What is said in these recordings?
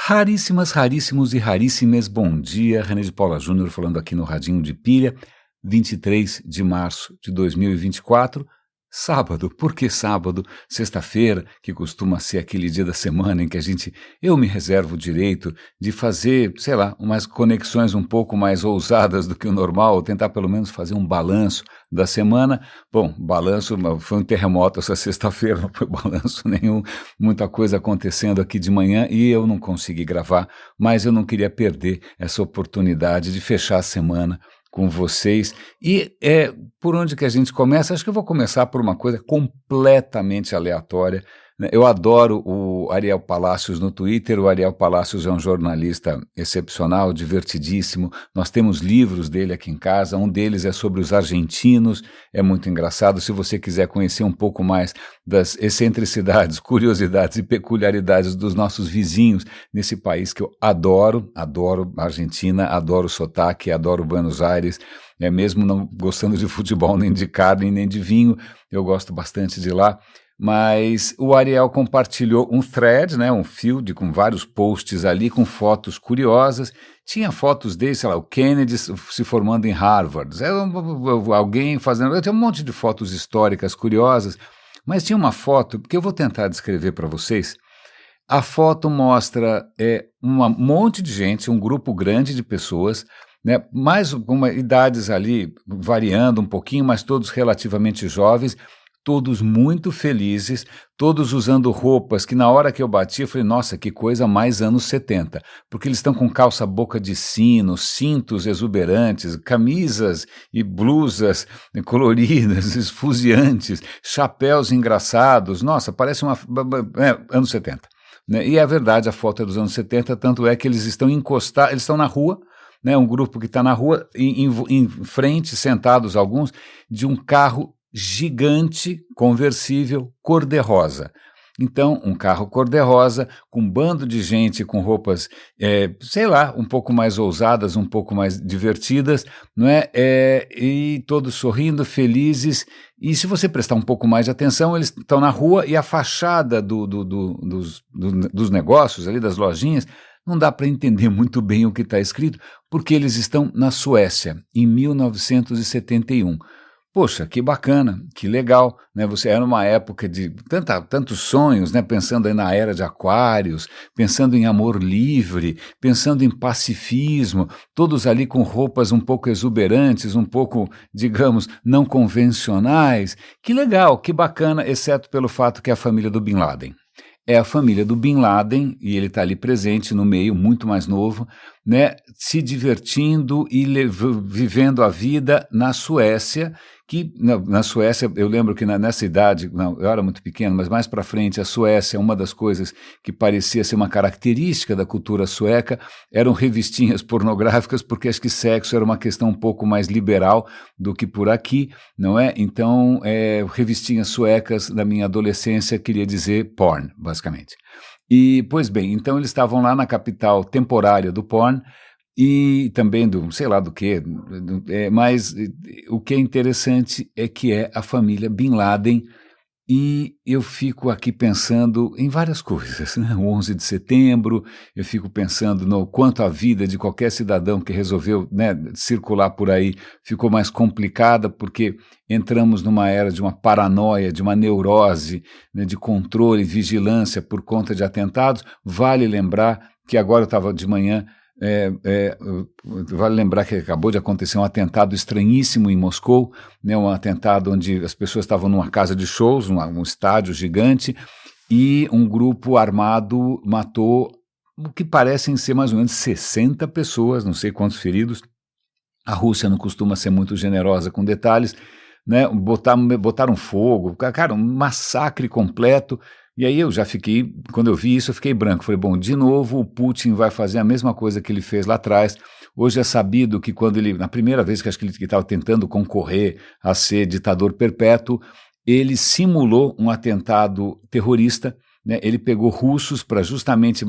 Raríssimas, raríssimos e raríssimas, bom dia, René de Paula Júnior falando aqui no Radinho de Pilha, 23 de março de 2024, sábado. Por que sábado? Sexta-feira, que costuma ser aquele dia da semana em que eu me reservo o direito de fazer, sei lá, umas conexões um pouco mais ousadas do que o normal, tentar pelo menos fazer um balanço da semana. Bom, balanço, foi um terremoto essa sexta-feira, não foi balanço nenhum, muita coisa acontecendo aqui de manhã e eu não consegui gravar, mas eu não queria perder essa oportunidade de fechar a semana com vocês. E por onde que a gente começa? Acho que eu vou começar por uma coisa completamente aleatória, né? Eu adoro o Ariel Palacios no Twitter. O Ariel Palacios é um jornalista excepcional, divertidíssimo. Nós temos livros dele aqui em casa, um deles é sobre os argentinos, é muito engraçado. Se você quiser conhecer um pouco mais das excentricidades, curiosidades e peculiaridades dos nossos vizinhos nesse país que eu adoro a Argentina, adoro o sotaque, adoro Buenos Aires, mesmo não gostando de futebol, nem de carne, nem de vinho, eu gosto bastante de lá. Mas o Ariel compartilhou um thread, né, um feed com vários posts ali, com fotos curiosas. Tinha fotos dele, sei lá, o Kennedy se formando em Harvard, alguém fazendo... Tem um monte de fotos históricas curiosas, mas tinha uma foto que eu vou tentar descrever para vocês. A foto mostra um monte de gente, um grupo grande de pessoas, né, mais idades ali variando um pouquinho, mas todos relativamente jovens, todos muito felizes, todos usando roupas que na hora que eu bati eu falei, nossa, que coisa mais anos 70, porque eles estão com calça boca de sino, cintos exuberantes, camisas e blusas coloridas, esfuziantes, chapéus engraçados, nossa, parece anos 70. Né? E é verdade, a foto é dos anos 70, tanto é que eles estão encostados, eles estão na rua, né, um grupo que está na rua, em frente, sentados alguns, de um carro gigante, conversível, cor-de-rosa. Então, um carro cor-de-rosa, com um bando de gente com roupas, sei lá, um pouco mais ousadas, um pouco mais divertidas, não é? E todos sorrindo, felizes. E se você prestar um pouco mais de atenção, eles estão na rua e a fachada dos negócios ali, das lojinhas, não dá para entender muito bem o que está escrito, porque eles estão na Suécia, em 1971. Poxa, que bacana, que legal, né? Você era numa época de tantos sonhos, né? Pensando aí na era de Aquários, pensando em amor livre, pensando em pacifismo, todos ali com roupas um pouco exuberantes, um pouco, digamos, não convencionais. Que legal, que bacana, exceto pelo fato que é a família do Bin Laden. É a família do Bin Laden, e ele está ali presente no meio, muito mais novo, né, se divertindo e vivendo a vida na Suécia, que na Suécia, eu lembro que nessa idade, não, eu era muito pequeno, mas mais para frente, a Suécia, uma das coisas que parecia ser uma característica da cultura sueca, eram revistinhas pornográficas, porque acho que sexo era uma questão um pouco mais liberal do que por aqui, não é? Então, revistinhas suecas da minha adolescência queria dizer porn, basicamente. E, pois bem, então eles estavam lá na capital temporária do porn, e também do, sei lá do que, mas o que é interessante é que é a família Bin Laden, e eu fico aqui pensando em várias coisas, né? O 11 de setembro, eu fico pensando no quanto a vida de qualquer cidadão que resolveu, né, circular por aí ficou mais complicada, porque entramos numa era de uma paranoia, de uma neurose, né, de controle, vigilância por conta de atentados. Vale lembrar que agora eu estava de manhã, vale lembrar que acabou de acontecer um atentado estranhíssimo em Moscou, né, um atentado onde as pessoas estavam numa casa de shows, um estádio gigante, e um grupo armado matou o que parecem ser mais ou menos 60 pessoas, não sei quantos feridos. A Rússia não costuma ser muito generosa com detalhes, né, botaram fogo, cara, um massacre completo. E aí eu já fiquei, quando eu vi isso, eu fiquei branco. Falei, bom, de novo o Putin vai fazer a mesma coisa que ele fez lá atrás. Hoje é sabido que quando ele, na primeira vez que acho que ele estava tentando concorrer a ser ditador perpétuo, ele simulou um atentado terrorista, né? Ele pegou russos para justamente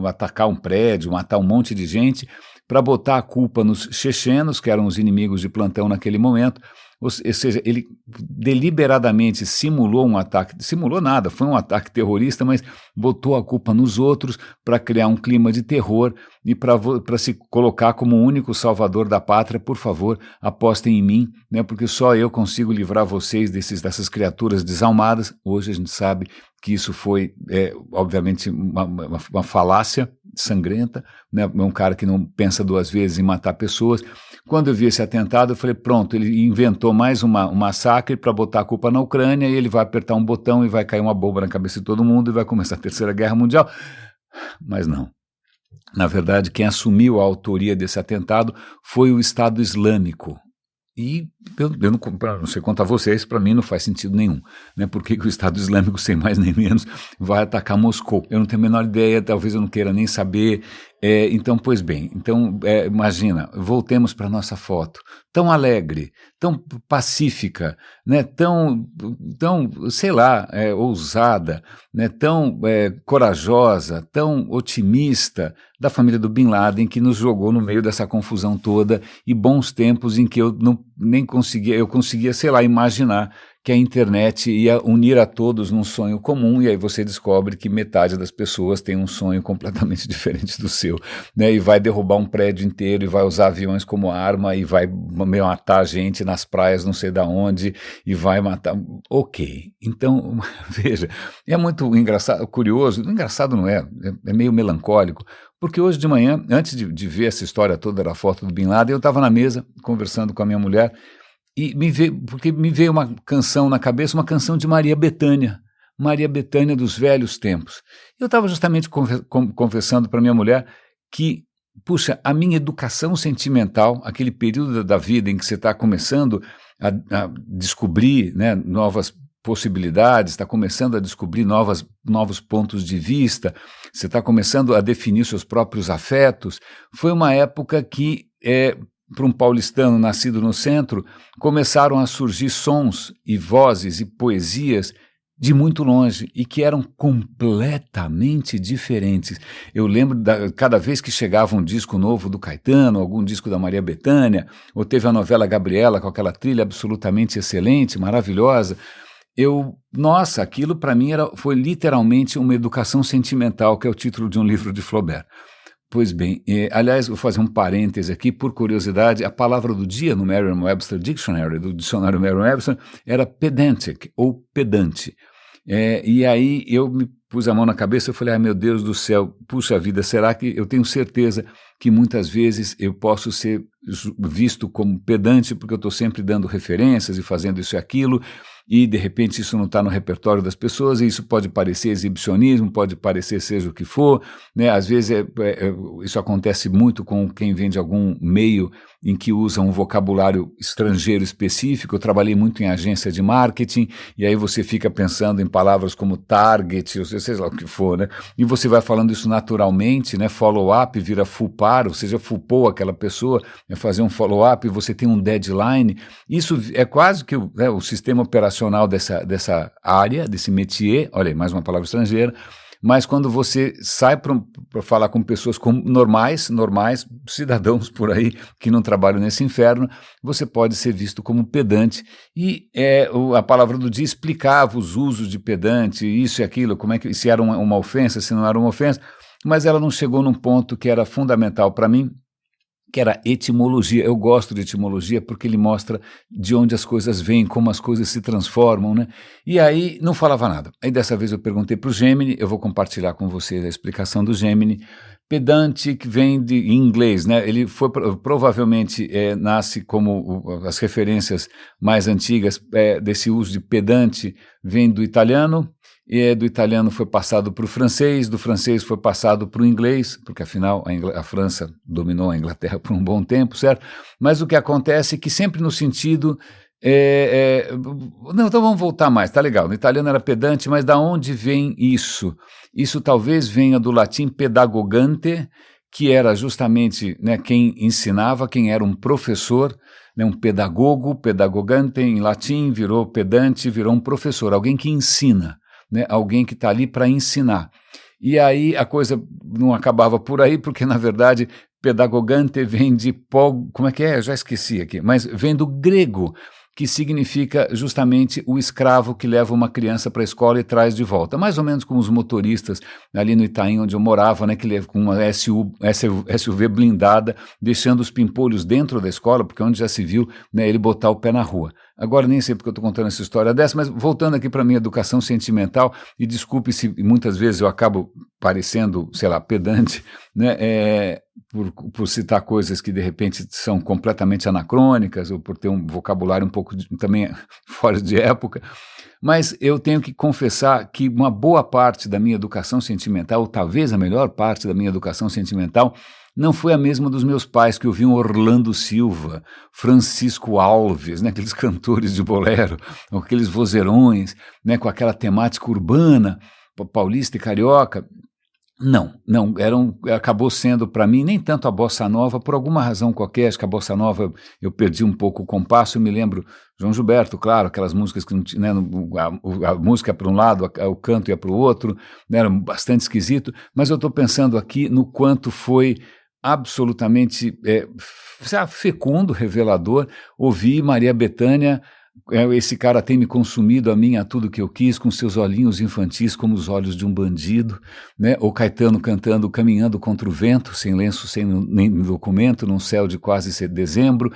atacar um prédio, matar um monte de gente, para botar a culpa nos chechenos, que eram os inimigos de plantão naquele momento. ou seja, ele deliberadamente simulou um ataque, simulou nada, foi um ataque terrorista, mas botou a culpa nos outros para criar um clima de terror e para se colocar como o único salvador da pátria. Por favor, apostem em mim, né, porque só eu consigo livrar vocês dessas criaturas desalmadas. Hoje a gente sabe que isso foi, obviamente, uma falácia sangrenta, né? É um cara que não pensa duas vezes em matar pessoas. Quando eu vi esse atentado, eu falei, pronto, ele inventou mais um massacre para botar a culpa na Ucrânia, e ele vai apertar um botão e vai cair uma bomba na cabeça de todo mundo e vai começar a Terceira Guerra Mundial. Mas não. Na verdade, quem assumiu a autoria desse atentado foi o Estado Islâmico. E eu não sei contar a vocês, para mim não faz sentido nenhum, né? Por que o Estado Islâmico, sem mais nem menos, vai atacar Moscou? Eu não tenho a menor ideia, talvez eu não queira nem saber. Então, pois bem, imagina, voltemos para a nossa foto, tão alegre, tão pacífica, né? tão, sei lá, ousada, né? Tão corajosa, tão otimista, da família do Bin Laden, que nos jogou no meio dessa confusão toda, e bons tempos em que eu conseguia, sei lá, imaginar que a internet ia unir a todos num sonho comum, e aí você descobre que metade das pessoas tem um sonho completamente diferente do seu, né? E vai derrubar um prédio inteiro, e vai usar aviões como arma, e vai matar gente nas praias não sei da onde, e vai matar... Ok, então, veja, é muito engraçado, curioso, engraçado não é meio melancólico, porque hoje de manhã, antes de ver essa história toda da foto do Bin Laden, eu estava na mesa conversando com a minha mulher, e me veio uma canção na cabeça, uma canção de Maria Bethânia dos velhos tempos. Eu estava justamente confessando para minha mulher que, puxa, a minha educação sentimental, aquele período da vida em que você está começando a descobrir, né, novas possibilidades, está começando a descobrir novos pontos de vista, você está começando a definir seus próprios afetos, foi uma época que para um paulistano nascido no centro, começaram a surgir sons e vozes e poesias de muito longe e que eram completamente diferentes. Eu lembro, cada vez que chegava um disco novo do Caetano, algum disco da Maria Bethânia, ou teve a novela Gabriela com aquela trilha absolutamente excelente, maravilhosa, nossa, aquilo para mim foi literalmente uma educação sentimental, que é o título de um livro de Flaubert. Pois bem, aliás, vou fazer um parêntese aqui, por curiosidade, a palavra do dia no Merriam-Webster Dictionary, do dicionário Merriam-Webster, era pedantic, ou pedante. E aí eu me pus a mão na cabeça e falei, ai meu Deus do céu, puxa vida, será que eu tenho certeza que muitas vezes eu posso ser visto como pedante porque eu estou sempre dando referências e fazendo isso e aquilo, e de repente isso não está no repertório das pessoas, e isso pode parecer exibicionismo, pode parecer seja o que for, né? Às vezes isso acontece muito com quem vem de algum meio em que usa um vocabulário estrangeiro específico. Eu trabalhei muito em agência de marketing, e aí você fica pensando em palavras como target, ou seja lá o que for, né? E você vai falando isso naturalmente, né? Follow-up vira fulpar, ou seja, fulpou aquela pessoa, fazer um follow-up, você tem um deadline. Isso é quase que o sistema operacional dessa área, desse métier. Olha aí, mais uma palavra estrangeira. Mas quando você sai para falar com pessoas normais, cidadãos por aí que não trabalham nesse inferno, você pode ser visto como pedante. E a palavra do dia explicava os usos de pedante, isso e aquilo, como é que, se era uma ofensa, se não era uma ofensa, mas ela não chegou num ponto que era fundamental para mim, que era etimologia. Eu gosto de etimologia porque ele mostra de onde as coisas vêm, como as coisas se transformam, né? E aí não falava nada. Aí dessa vez eu perguntei para o Gemini, eu vou compartilhar com vocês a explicação do Gemini. Pedante, que vem em inglês, né? Ele foi provavelmente nasce como as referências mais antigas desse uso de pedante, vem do italiano, e do italiano foi passado para o francês, do francês foi passado para o inglês, porque afinal a França dominou a Inglaterra por um bom tempo, certo? Mas o que acontece é que sempre no sentido... Não, então vamos voltar mais, tá legal, no italiano era pedante, mas da onde vem isso? Isso talvez venha do latim pedagogante, que era justamente, né, quem ensinava, quem era um professor, né, um pedagogo, pedagogante em latim, virou pedante, virou um professor, alguém que ensina, né, alguém que está ali para ensinar. E aí a coisa não acabava por aí, porque na verdade pedagogante vem de como é que é? Eu já esqueci aqui, mas vem do grego. que significa justamente o escravo que leva uma criança para a escola e traz de volta. Mais ou menos como os motoristas ali no Itaim, onde eu morava, né, que levam com uma SUV blindada, deixando os pimpolhos dentro da escola, porque onde já se viu, né, ele botar o pé na rua. Agora nem sei porque eu estou contando essa história dessa, mas voltando aqui para a minha educação sentimental, e desculpe se muitas vezes eu acabo parecendo, sei lá, pedante, né, por citar coisas que de repente são completamente anacrônicas, ou por ter um vocabulário um pouco também fora de época, mas eu tenho que confessar que uma boa parte da minha educação sentimental, ou talvez a melhor parte da minha educação sentimental, não foi a mesma dos meus pais, que ouviam Orlando Silva, Francisco Alves, né, aqueles cantores de bolero, aqueles vozeirões, né, com aquela temática urbana, paulista e carioca. Não, acabou sendo para mim nem tanto a bossa nova, por alguma razão qualquer. Acho que a bossa nova eu perdi um pouco o compasso. Eu me lembro João Gilberto, claro, aquelas músicas que não tinha, né, a música para um lado, o canto ia para o outro, né, era bastante esquisito, mas eu estou pensando aqui no quanto foi absolutamente fecundo, revelador, ouvir Maria Bethânia. Esse cara tem me consumido a mim, a tudo que eu quis, com seus olhinhos infantis como os olhos de um bandido, né? Ou Caetano cantando Caminhando contra o Vento, sem lenço, sem nem documento, num céu de quase dezembro,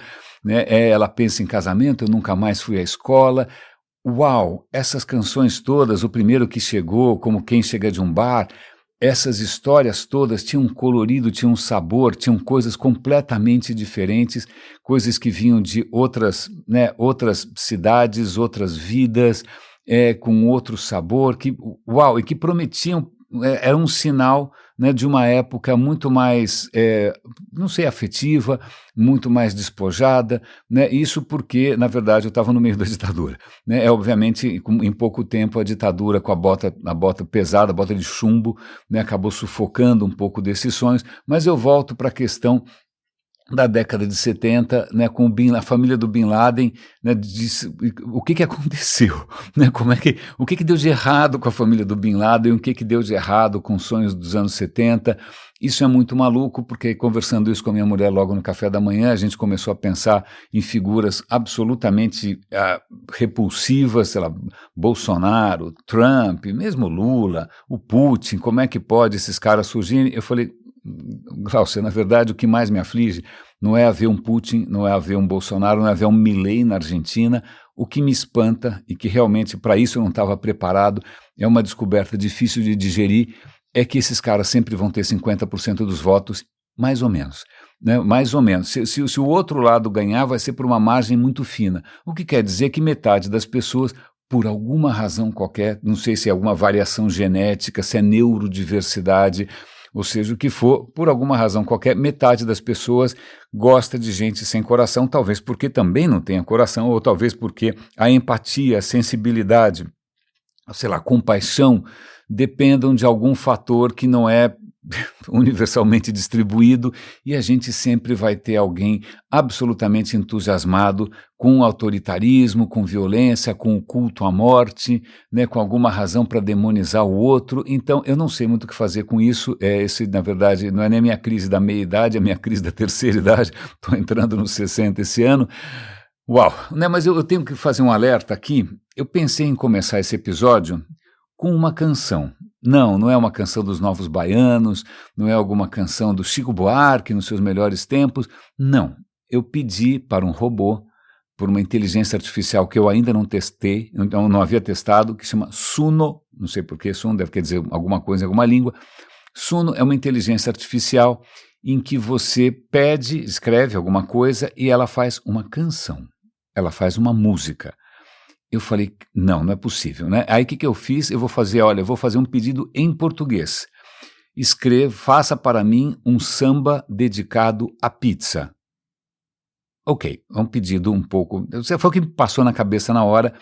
né? Ela pensa em casamento, eu nunca mais fui à escola. Uau, essas canções todas, o primeiro que chegou, como quem chega de um bar, essas histórias todas tinham um colorido, tinham um sabor, tinham coisas completamente diferentes, coisas que vinham de outras, né, outras cidades, outras vidas, com outro sabor, uau, e que prometiam, era um sinal, né, de uma época muito mais, não sei, afetiva, muito mais despojada, né, isso porque, na verdade, eu estava no meio da ditadura, né, obviamente, em pouco tempo, a ditadura com a bota pesada, a bota de chumbo, né, acabou sufocando um pouco desses sonhos, mas eu volto para a questão da década de 70, né, com a família do Bin Laden, né, o que aconteceu, né, o que deu de errado com a família do Bin Laden, o que deu de errado com os sonhos dos anos 70, isso é muito maluco, porque conversando isso com a minha mulher logo no café da manhã, a gente começou a pensar em figuras absolutamente repulsivas, sei lá, Bolsonaro, Trump, mesmo Lula, o Putin, como é que pode esses caras surgirem? Eu falei, Glaucia, na verdade o que mais me aflige não é haver um Putin, não é haver um Bolsonaro, não é haver um Milei na Argentina. O que me espanta, e que realmente para isso eu não estava preparado, é uma descoberta difícil de digerir, é que esses caras sempre vão ter 50% dos votos, mais ou menos. Né? Mais ou menos. Se o outro lado ganhar, vai ser por uma margem muito fina. O que quer dizer que metade das pessoas, por alguma razão qualquer, não sei se é alguma variação genética, se é neurodiversidade, ou seja, o que for, por alguma razão qualquer, metade das pessoas gosta de gente sem coração, talvez porque também não tenha coração, ou talvez porque a empatia, a sensibilidade, sei lá, compaixão, dependam de algum fator que não é universalmente distribuído, e a gente sempre vai ter alguém absolutamente entusiasmado com autoritarismo, com violência, com o culto à morte, né, com alguma razão para demonizar o outro. Então eu não sei muito o que fazer com isso. Esse, na verdade, não é nem a minha crise da meia-idade, é a minha crise da terceira idade. Estou entrando nos 60 esse ano. Uau, né, mas eu tenho que fazer um alerta aqui. Eu pensei em começar esse episódio com uma canção. Não é uma canção dos Novos Baianos, não é alguma canção do Chico Buarque nos seus melhores tempos, não. Eu pedi para um robô, por uma inteligência artificial que eu ainda não testei, então não havia testado, que chama Suno, não sei porquê, Suno deve quer dizer alguma coisa em alguma língua. Suno é uma inteligência artificial em que você pede, escreve alguma coisa e ela faz uma canção, ela faz uma música. Eu falei, não é possível, né? Aí o que eu fiz? Eu vou fazer um pedido em português. Faça para mim um samba dedicado à pizza. Ok, é um pedido um pouco... Foi o que me passou na cabeça na hora.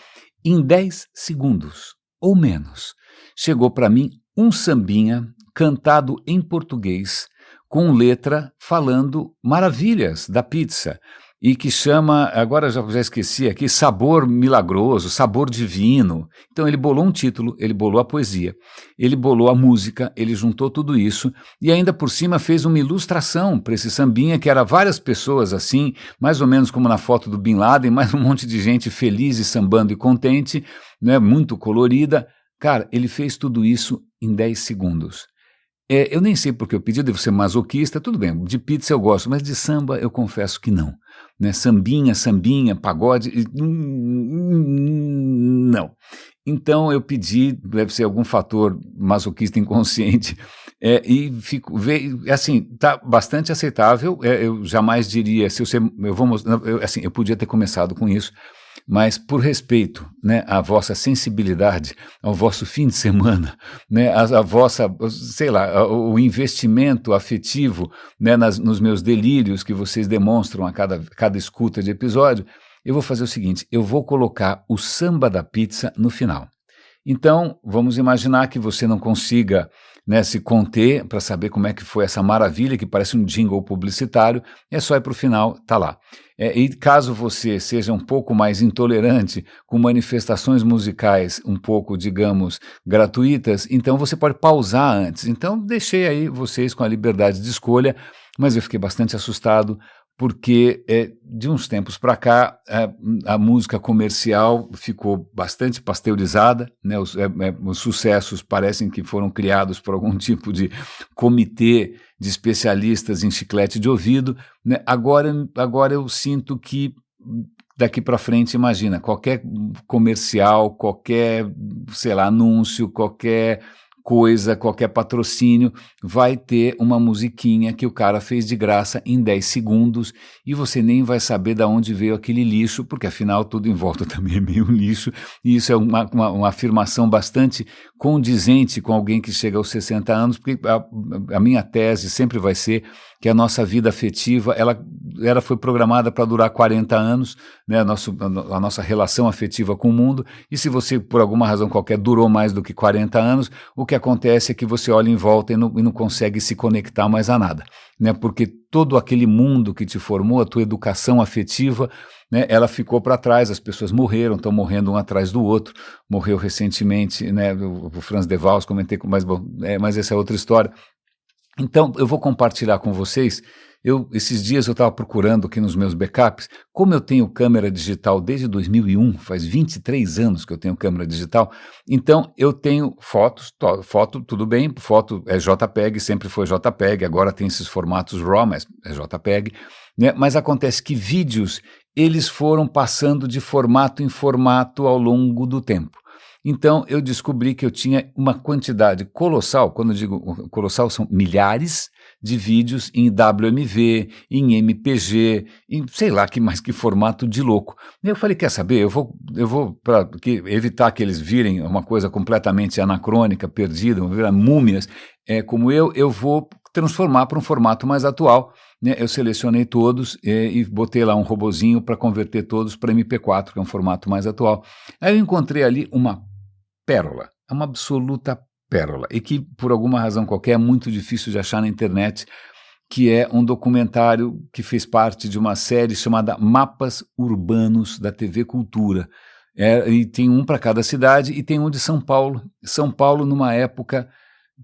Em 10 segundos, ou menos, chegou para mim um sambinha cantado em português, com letra falando maravilhas da pizza. e que chama, agora já esqueci aqui, Sabor Milagroso, Sabor Divino. Então ele bolou um título, ele bolou a poesia, ele bolou a música, ele juntou tudo isso e ainda por cima fez uma ilustração para esse sambinha que era várias pessoas assim, mais ou menos como na foto do Bin Laden, mais um monte de gente feliz e sambando e contente, né, muito colorida. Cara, ele fez tudo isso em 10 segundos. Eu nem sei porque eu pedi, devo ser masoquista, tudo bem, de pizza eu gosto, mas de samba eu confesso que não. Né? Sambinha, pagode, não. Então eu pedi, deve ser algum fator masoquista inconsciente, e fico, assim, tá bastante aceitável, eu jamais diria, se eu vou mostrar, assim, eu podia ter começado com isso, mas por respeito, né, à vossa sensibilidade, ao vosso fim de semana, né, a vossa, sei lá, o investimento afetivo, né, nos meus delírios que vocês demonstram a cada escuta de episódio, eu vou fazer o seguinte, eu vou colocar o samba da pizza no final. Então, vamos imaginar que você não consiga, né, se conter para saber como é que foi essa maravilha que parece um jingle publicitário, é só ir para o final, tá lá. E caso você seja um pouco mais intolerante com manifestações musicais um pouco, digamos, gratuitas, então você pode pausar antes. Então, deixei aí vocês com a liberdade de escolha, mas eu fiquei bastante assustado porque de uns tempos para cá a música comercial ficou bastante pasteurizada, né? Os sucessos parecem que foram criados por algum tipo de comitê de especialistas em chiclete de ouvido, né? Agora eu sinto que daqui para frente, imagina, qualquer comercial, qualquer, sei lá, anúncio, qualquer coisa, qualquer patrocínio, vai ter uma musiquinha que o cara fez de graça em 10 segundos e você nem vai saber de onde veio aquele lixo, porque afinal tudo em volta também é meio lixo, e isso é uma afirmação bastante condizente com alguém que chega aos 60 anos, porque a minha tese sempre vai ser que a nossa vida afetiva, ela foi programada para durar 40 anos, né, a nossa relação afetiva com o mundo, e se você, por alguma razão qualquer, durou mais do que 40 anos, o que acontece é que você olha em volta e não consegue se conectar mais a nada, né, porque todo aquele mundo que te formou, a tua educação afetiva, né, ela ficou para trás, as pessoas morreram, estão morrendo um atrás do outro, morreu recentemente, né, o Franz de Waals, comentei, mas essa é outra história. Então, eu vou compartilhar com vocês, esses dias eu estava procurando aqui nos meus backups, como eu tenho câmera digital desde 2001, faz 23 anos que eu tenho câmera digital, então eu tenho foto tudo bem, foto é JPEG, sempre foi JPEG, agora tem esses formatos RAW, mas é JPEG, né? Mas acontece que vídeos, eles foram passando de formato em formato ao longo do tempo. Então, eu descobri que eu tinha uma quantidade colossal, quando eu digo colossal, são milhares de vídeos em WMV, em MPG, em sei lá que formato de louco. E eu falei, quer saber, eu vou para evitar que eles virem uma coisa completamente anacrônica, perdida, virar múmias, como eu vou transformar para um formato mais atual. Né, eu selecionei todos e botei lá um robozinho para converter todos para MP4, que é um formato mais atual. Aí eu encontrei ali uma pérola, é uma absoluta pérola, e que por alguma razão qualquer é muito difícil de achar na internet, que é um documentário que fez parte de uma série chamada Mapas Urbanos da TV Cultura. E tem um para cada cidade e tem um de São Paulo. São Paulo numa época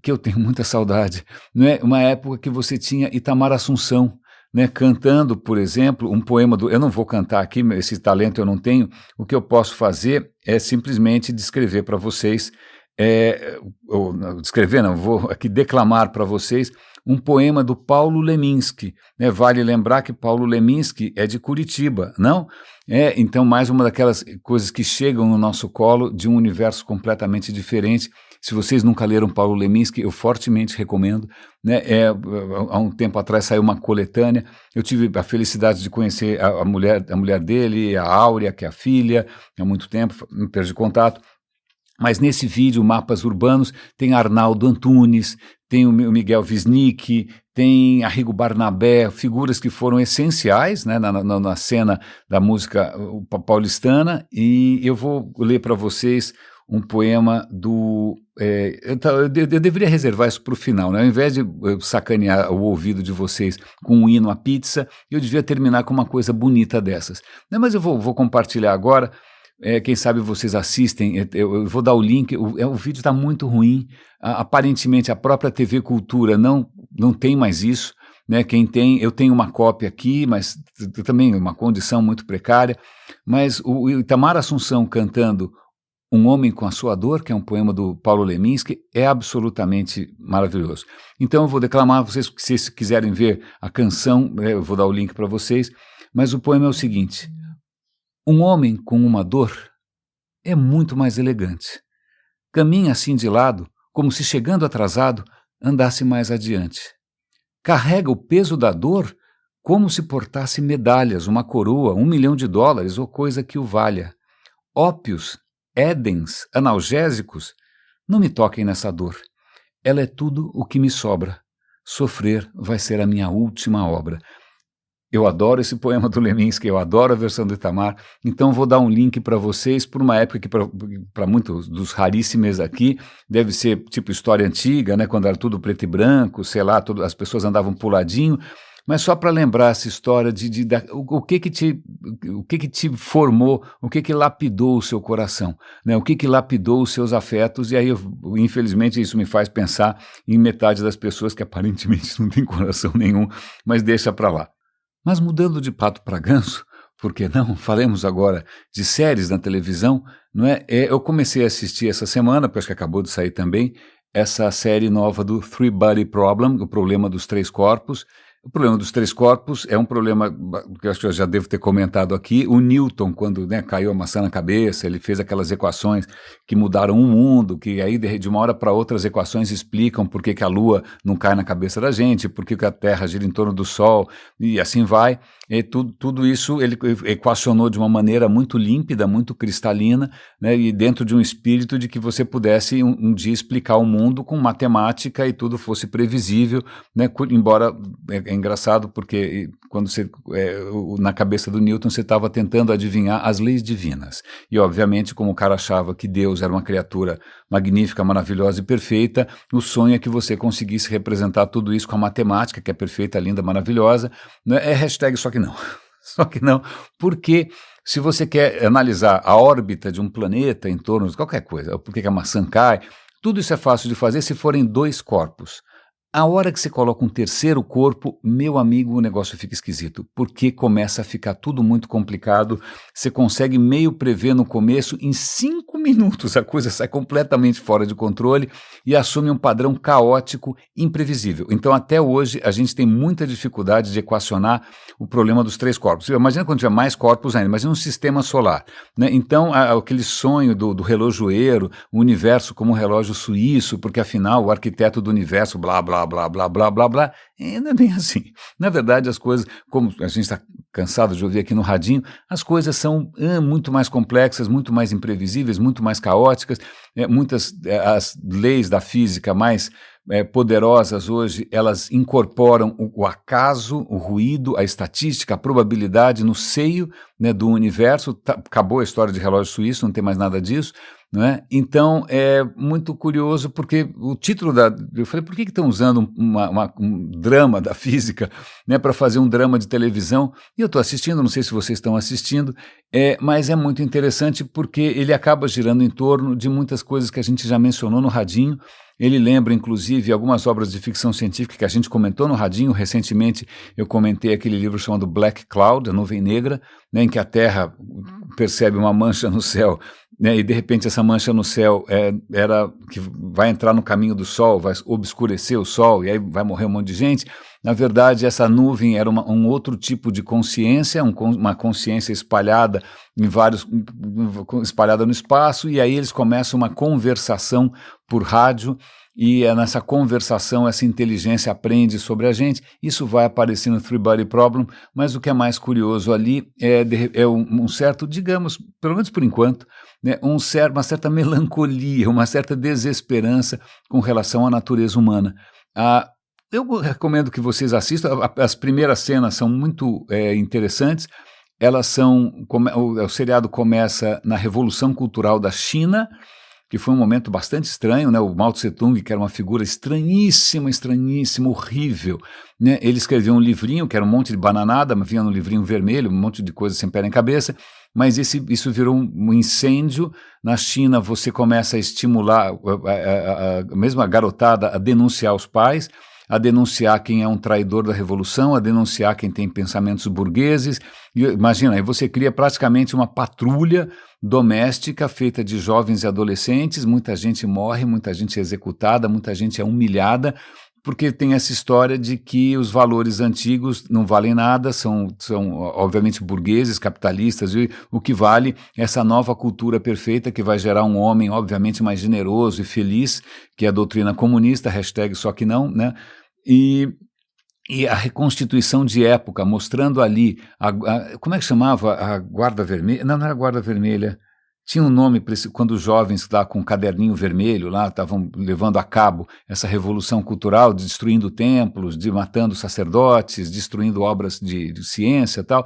que eu tenho muita saudade, né? Uma época que você tinha Itamar Assunção, né, cantando, por exemplo, um poema eu não vou cantar aqui, esse talento eu não tenho, o que eu posso fazer é simplesmente descrever para vocês, vou aqui declamar para vocês um poema do Paulo Leminski, né, vale lembrar que Paulo Leminski é de Curitiba, não? Então mais uma daquelas coisas que chegam no nosso colo de um universo completamente diferente. Se vocês nunca leram Paulo Leminski, eu fortemente recomendo, né? Há um tempo atrás saiu uma coletânea, eu tive a felicidade de conhecer a mulher dele, a Áurea, que é a filha, há muito tempo, me perdi contato, mas nesse vídeo, Mapas Urbanos, tem Arnaldo Antunes, tem o Miguel Wisnik, tem Arrigo Barnabé, figuras que foram essenciais, né, na cena da música paulistana, e eu vou ler para vocês um poema do... eu deveria reservar isso para o final, né? Ao invés de sacanear o ouvido de vocês com um hino à pizza, eu devia terminar com uma coisa bonita dessas. Mas eu vou compartilhar agora, quem sabe vocês assistem, eu vou dar o link, o vídeo está muito ruim, aparentemente a própria TV Cultura não tem mais isso, né? Quem tem, eu tenho uma cópia aqui, mas também uma condição muito precária, mas o Itamar Assunção cantando Um Homem com a Sua Dor, que é um poema do Paulo Leminski, é absolutamente maravilhoso. Então eu vou declamar, vocês, se vocês quiserem ver a canção, eu vou dar o link para vocês, mas o poema é o seguinte: um homem com uma dor é muito mais elegante. Caminha assim de lado, como se chegando atrasado, andasse mais adiante. Carrega o peso da dor como se portasse medalhas, uma coroa, $1 milhão ou coisa que o valha. Ópios, édens, analgésicos, não me toquem nessa dor. Ela é tudo o que me sobra. Sofrer vai ser a minha última obra. Eu adoro esse poema do Leminski, eu adoro a versão do Itamar, então vou dar um link para vocês, por uma época que para muitos dos raríssimos aqui, deve ser tipo história antiga, né, quando era tudo preto e branco, sei lá, as pessoas andavam puladinho, mas só para lembrar essa história o que te formou, o que lapidou o seu coração, né? O que lapidou os seus afetos, e aí, infelizmente, isso me faz pensar em metade das pessoas que aparentemente não tem coração nenhum, mas deixa para lá. Mas mudando de pato para ganso, por que não? Falemos agora de séries na televisão, não é? Eu comecei a assistir essa semana, porque acho que acabou de sair também, essa série nova do Three Body Problem, o problema dos três corpos. O problema dos três corpos é um problema que eu acho que eu já devo ter comentado aqui. O Newton, quando caiu a maçã na cabeça, ele fez aquelas equações que mudaram o mundo, que aí de uma hora para outra as equações explicam por que a Lua não cai na cabeça da gente, por que a Terra gira em torno do Sol, e assim vai. E tudo isso ele equacionou de uma maneira muito límpida, muito cristalina, né, e dentro de um espírito de que você pudesse um dia explicar o mundo com matemática e tudo fosse previsível, né, embora é engraçado porque quando na cabeça do Newton você estava tentando adivinhar as leis divinas, e obviamente como o cara achava que Deus era uma criatura magnífica, maravilhosa e perfeita, o sonho é que você conseguisse representar tudo isso com a matemática, que é perfeita, linda, maravilhosa, né? Hashtag só que não. Só que não, porque se você quer analisar a órbita de um planeta em torno de qualquer coisa, por que a maçã cai, tudo isso é fácil de fazer se forem dois corpos. A hora que você coloca um terceiro corpo, meu amigo, o negócio fica esquisito, porque começa a ficar tudo muito complicado, você consegue meio prever no começo, em 5 minutos a coisa sai completamente fora de controle e assume um padrão caótico, imprevisível. Então até hoje a gente tem muita dificuldade de equacionar o problema dos três corpos. Imagina quando tiver mais corpos ainda, imagina um sistema solar, né? Então aquele sonho do relojoeiro, o universo como um relógio suíço, porque afinal o arquiteto do universo, blá, blá, blá, blá, blá, blá, blá, não é bem assim. Na verdade, as coisas, como a gente está cansado de ouvir aqui no radinho, as coisas são muito mais complexas, muito mais imprevisíveis, muito mais caóticas, as leis da física mais poderosas hoje, elas incorporam o acaso, o ruído, a estatística, a probabilidade no seio, né, do universo. Acabou a história de relógio suíço, não tem mais nada disso, não é? Então é muito curioso porque o título eu falei, por que estão usando um drama da física, né, para fazer um drama de televisão? E eu estou assistindo, não sei se vocês estão assistindo, mas é muito interessante porque ele acaba girando em torno de muitas coisas que a gente já mencionou no radinho. Ele lembra, inclusive, algumas obras de ficção científica que a gente comentou no radinho. Recentemente eu comentei aquele livro chamado Black Cloud, A Nuvem Negra, né, em que a Terra percebe uma mancha no céu, né, e de repente essa mancha no céu era que vai entrar no caminho do Sol, vai obscurecer o Sol e aí vai morrer um monte de gente. Na verdade, essa nuvem era um outro tipo de consciência, uma consciência espalhada espalhada no espaço, e aí eles começam uma conversação por rádio, e nessa conversação essa inteligência aprende sobre a gente. Isso vai aparecer no Three Body Problem, mas o que é mais curioso ali é um certo, digamos, pelo menos por enquanto, né, uma certa melancolia, uma certa desesperança com relação à natureza humana. Eu recomendo que vocês assistam. As primeiras cenas são muito interessantes. Elas o seriado começa na Revolução Cultural da China, que foi um momento bastante estranho, né? O Mao Tse-tung, que era uma figura estranhíssima, horrível, né? Ele escreveu um livrinho, que era um monte de bananada, mas vinha no livrinho vermelho, um monte de coisa sem pé nem cabeça, mas isso virou um incêndio. Na China você começa a estimular mesmo a garotada a denunciar os pais, a denunciar quem é um traidor da revolução, a denunciar quem tem pensamentos burgueses. Imagina, aí você cria praticamente uma patrulha doméstica feita de jovens e adolescentes, muita gente morre, muita gente é executada, muita gente é humilhada, porque tem essa história de que os valores antigos não valem nada, são obviamente burgueses, capitalistas, e o que vale é essa nova cultura perfeita que vai gerar um homem obviamente mais generoso e feliz, que é a doutrina comunista, hashtag só que não, né? E a reconstituição de época, mostrando ali, como é que chamava? A Guarda Vermelha? Não era a Guarda Vermelha. Tinha um nome para quando os jovens lá com o caderninho vermelho lá estavam levando a cabo essa revolução cultural, destruindo templos, matando sacerdotes, destruindo obras de ciência e tal.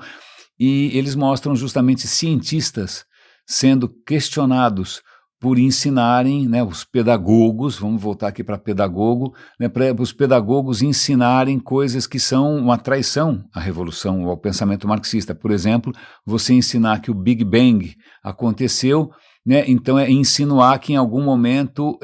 E eles mostram justamente cientistas sendo questionados por ensinarem, né, os pedagogos, vamos voltar aqui para pedagogo, né, para os pedagogos ensinarem coisas que são uma traição à revolução, ao pensamento marxista. Por exemplo, você ensinar que o Big Bang aconteceu, né, então é insinuar que em algum momento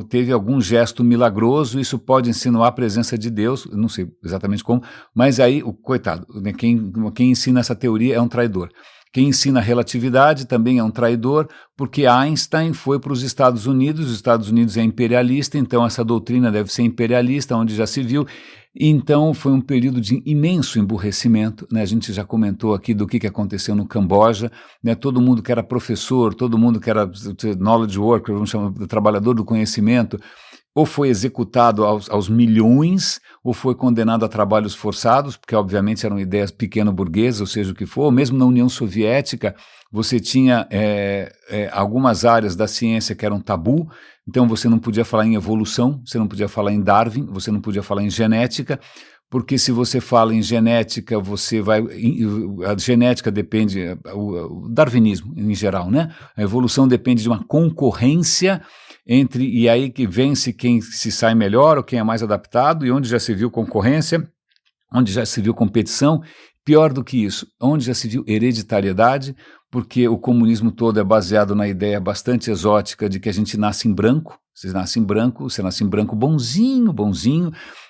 teve algum gesto milagroso, isso pode insinuar a presença de Deus, eu não sei exatamente como, mas aí, coitado, né, quem ensina essa teoria é um traidor. Quem ensina a relatividade também é um traidor, porque Einstein foi para os Estados Unidos é imperialista, então essa doutrina deve ser imperialista, onde já se viu. Então foi um período de imenso emburrecimento, né? A gente já comentou aqui do que aconteceu no Camboja, né? Todo mundo que era professor, todo mundo que era knowledge worker, vamos chamar de trabalhador do conhecimento, ou foi executado aos milhões, ou foi condenado a trabalhos forçados, porque obviamente eram ideias pequeno-burguesas, ou seja o que for. Mesmo na União Soviética, você tinha algumas áreas da ciência que eram tabu, então você não podia falar em evolução, você não podia falar em Darwin, você não podia falar em genética, porque se você fala em genética, a genética depende, o darwinismo em geral, né? A evolução depende de uma concorrência e aí que vence quem se sai melhor ou quem é mais adaptado, e onde já se viu concorrência, onde já se viu competição, pior do que isso, onde já se viu hereditariedade, porque o comunismo todo é baseado na ideia bastante exótica de que a gente nasce em branco, você nasce em branco bonzinho,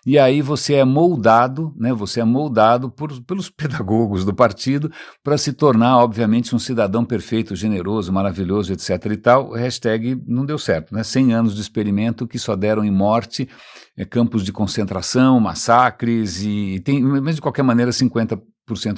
e aí você é moldado, né, pelos pedagogos do partido para se tornar, obviamente, um cidadão perfeito, generoso, maravilhoso, etc. e tal. Hashtag não deu certo, né? 100 anos de experimento que só deram em morte, campos de concentração, massacres, mas de qualquer maneira 50%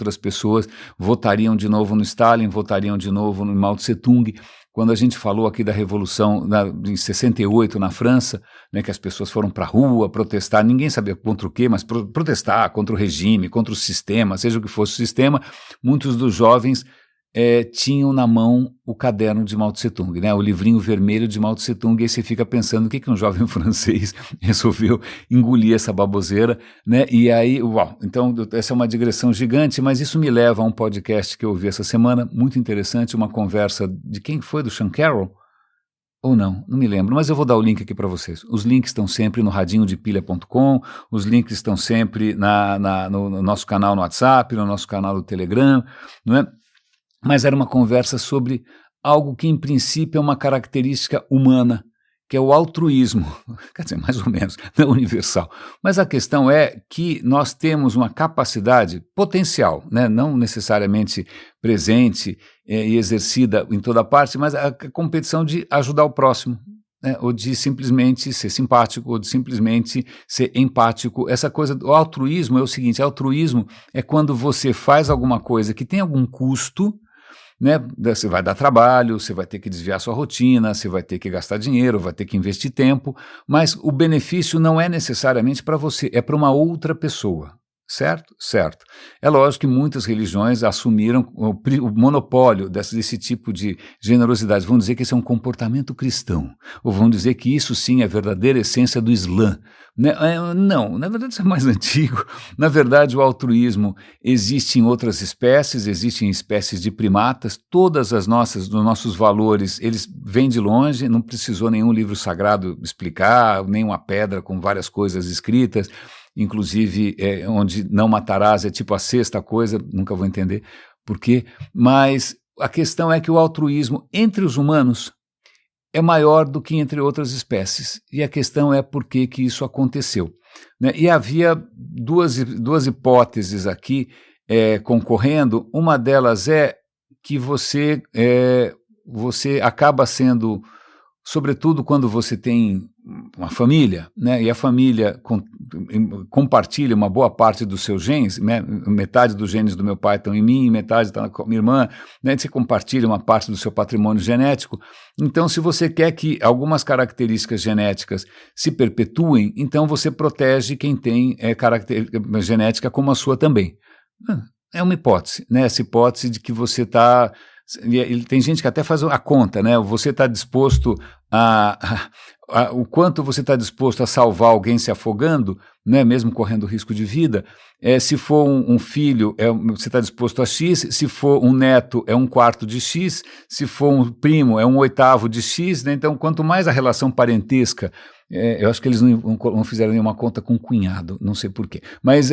das pessoas votariam de novo no Stalin, votariam de novo no Mao Tse-tung. Quando a gente falou aqui da Revolução em 68 na França, né, que as pessoas foram para a rua protestar, ninguém sabia contra o quê, mas protestar contra o regime, contra o sistema, seja o que fosse o sistema, muitos dos jovens tinham na mão o caderno de Mao Tse-tung, né, o livrinho vermelho de Mao Tse-tung, e aí você fica pensando o que um jovem francês resolveu engolir essa baboseira, né, e aí, uau, então essa é uma digressão gigante, mas isso me leva a um podcast que eu ouvi essa semana, muito interessante, uma conversa de quem foi, do Sean Carroll? Ou não me lembro, mas eu vou dar o link aqui para vocês. Os links estão sempre no radinhodepilha.com, os links estão sempre no nosso canal no WhatsApp, no nosso canal do Telegram, não é? Mas era uma conversa sobre algo que, em princípio, é uma característica humana, que é o altruísmo, quer dizer, mais ou menos, não universal. Mas a questão é que nós temos uma capacidade potencial, né, não necessariamente presente e exercida em toda parte, mas a competição de ajudar o próximo, né, ou de simplesmente ser simpático, ou de simplesmente ser empático. Essa coisa do altruísmo é o seguinte: altruísmo é quando você faz alguma coisa que tem algum custo, né? Você vai dar trabalho, você vai ter que desviar sua rotina, você vai ter que gastar dinheiro, vai ter que investir tempo, mas o benefício não é necessariamente para você, é para uma outra pessoa. certo? Certo. É lógico que muitas religiões assumiram o monopólio desse tipo de generosidade. Vão dizer que esse é um comportamento cristão, ou vão dizer que isso sim é a verdadeira essência do Islã. Né? Não, na verdade isso é mais antigo. Na verdade o altruísmo existe em outras espécies, existe em espécies de primatas, todas os nossos valores, eles vêm de longe, não precisou nenhum livro sagrado explicar, nem uma pedra com várias coisas escritas, inclusive onde não matarás é tipo a sexta coisa, nunca vou entender por quê, mas a questão é que o altruísmo entre os humanos é maior do que entre outras espécies, e a questão é por que isso aconteceu. Né? E havia duas hipóteses aqui concorrendo, uma delas é que você acaba sendo, sobretudo quando você tem uma família, né, e a família compartilha uma boa parte dos seus genes, né, metade dos genes do meu pai estão em mim, metade está com a minha irmã, né, você compartilha uma parte do seu patrimônio genético. Então, se você quer que algumas características genéticas se perpetuem, então você protege quem tem genética como a sua também. É uma hipótese, né, essa hipótese de que você está... Tem gente que até faz a conta, né? Você está disposto o quanto você está disposto a salvar alguém se afogando, né? Mesmo correndo risco de vida. Se for um filho, você está disposto a X, se for um neto, é 1/4 de X, se for um primo, é 1/8 de X, né? Então, quanto mais a relação parentesca, eu acho que eles não fizeram nenhuma conta com cunhado, não sei porquê. Mas